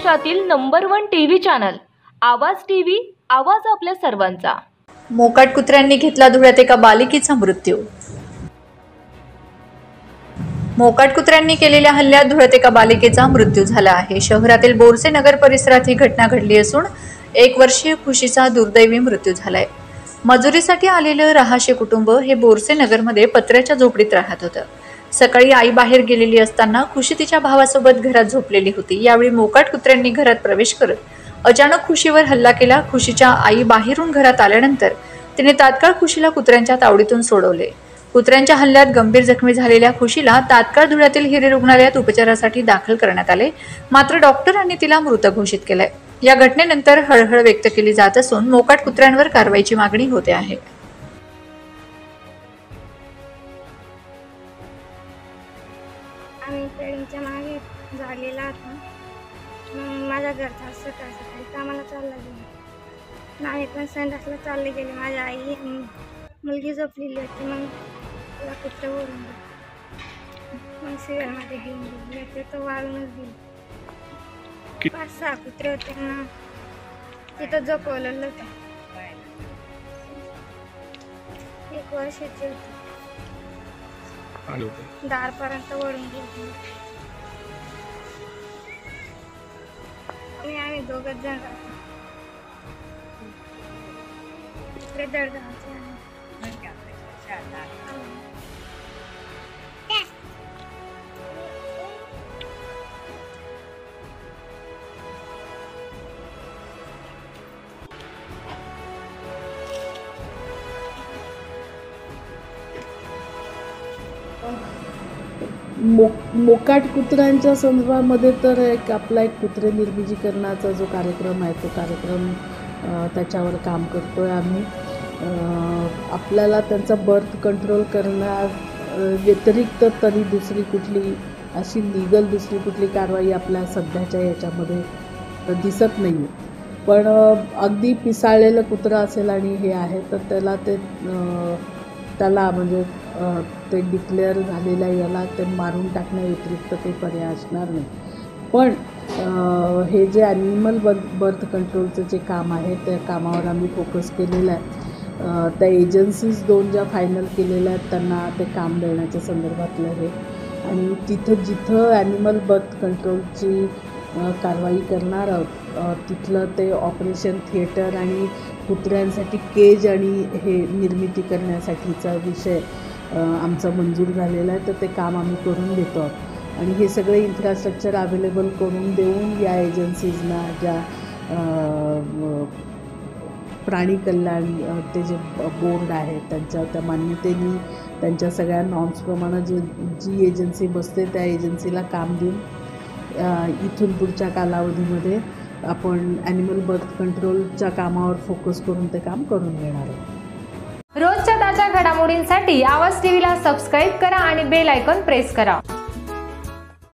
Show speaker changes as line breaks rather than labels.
महाराष्ट्रातील number 1 TV channel आवाज TV, आवाज आपल्या सर्वांचा।
मोकाट कुत्र्यांनी घेतला धुळ्यात एका बालिकेचा मृत्यू। मोकाट कुत्र्यांनी केलेल्या हल्ल्यात धुळ्यात एका बालिकेचा मृत्यू झाला आहे। शहरातील बोरसे नगर परिसरात ही घटना घडली असून 1 वर्षीय खुशीचा दुर्दैवी मृत्यू झालाय। मजुरीसाठी आलेलं रहाशे कुटुंब हे बोरसे नगरमध्ये पत्र्याच्या झोपडीत राहत होतं। सकाळी आई बाहेर गेलेली असताना खुशी तिच्या भावासोबत घरात झोपलेली होती। यावेळी मोकाट कुत्र्यांनी घरात प्रवेश करत अचानक खुशीवर हल्ला केला। खुशीच्या आई बाहेरून घरात आल्यानंतर तिने तात्काळ खुशीला कुत्र्यांच्या तावडीतून सोडवले। कुत्र्यांच्या हल्ल्यात गंभीर जखमी झालेल्या खुशीला तात्काळ धुळ्यातील हिरे रुग्णालयात उपचारासाठी दाखल करण्यात आले, मात्र डॉक्टरांनी तिला मृत घोषित केले। या घटनेनंतर हळहळ व्यक्त केली जात असून मोकाट कुत्र्यांवर कारवाईची मागणी होते आहे।
आम्ही पेडींच्या मागे झालेला होता। मग माझ्या घरचा सकाळी कामाला चालला गेला। आम्ही पण संडासला चालले गेले। माझी आई मुलगी झोपलेली होती। मग तिला कुत्रे ओढून मग सिरियलमध्ये घेऊन गेले। तो वाळूनच गेले। 5-6 कुत्रे होते ना, तिथं झोपवलेलं होतं। 1 वर्षाची होती। दारपर्यंत ओढून गेले। आम्ही 2 जण राहतो। इकडे दडगावचे आहे।
मोकाट कुत्र्यांच्या संदर्भामध्ये तर आपला एक कुत्रे निर्बीजीकरणाचा जो कार्यक्रम आहे तो कार्यक्रम त्याच्यावर काम करतोय आम्ही। आपल्याला त्यांचा बर्थ कंट्रोल करण्या व्यतिरिक्त तरी दुसरी कुठली अशी लीगल दुसरी कुठली कारवाई आपल्या सध्याच्या याच्यामध्ये दिसत नाही आहे। पण अगदी पिसाळलेलं कुत्रं असेल आणि हे आहे तर त्याला म्हणजे ते डिक्लेअर झालेल्या याला ते मारून टाकण्या व्यतिरिक्त काही पर्याय असणार नाही। पण हे जे ॲनिमल बर्थ कंट्रोलचं जे काम आहे त्या कामावर आम्ही फोकस केलेलं आहे। त्या एजन्सीज 2 ज्या फायनल केलेल्या आहेत त्यांना ते काम देण्याच्या संदर्भातलं हे, आणि जिथं ॲनिमल बर्थ कंट्रोलची कारवाई करणार आहोत तिथलं ते ऑपरेशन थिएटर आणि कुत्र्यांसाठी केज आणि हे निर्मिती करण्यासाठीचा विषय आमचा मंजूर झालेला आहे। तर ते काम आम्ही करून देतो आहोत आणि हे सगळे इन्फ्रास्ट्रक्चर अवेलेबल करून देऊन या एजन्सीजना ज्या प्राणी कल्याण ते जे बोर्ड आहे त्या मान्यतेने त्यांच्या सगळ्या नॉर्म्सप्रमाणे जी एजन्सी बसते त्या एजन्सीला काम देऊन इथून पुढच्या कालावधीमध्ये आपण ॲनिमल बर्थ कंट्रोलच्या कामावर फोकस करून ते काम करून घेणार आहोत।
रोजच्या ताज्या घडामोडींसाठी आवाज टीव्हीला सबस्क्राईब करा आणि बेल आयकॉन प्रेस करा।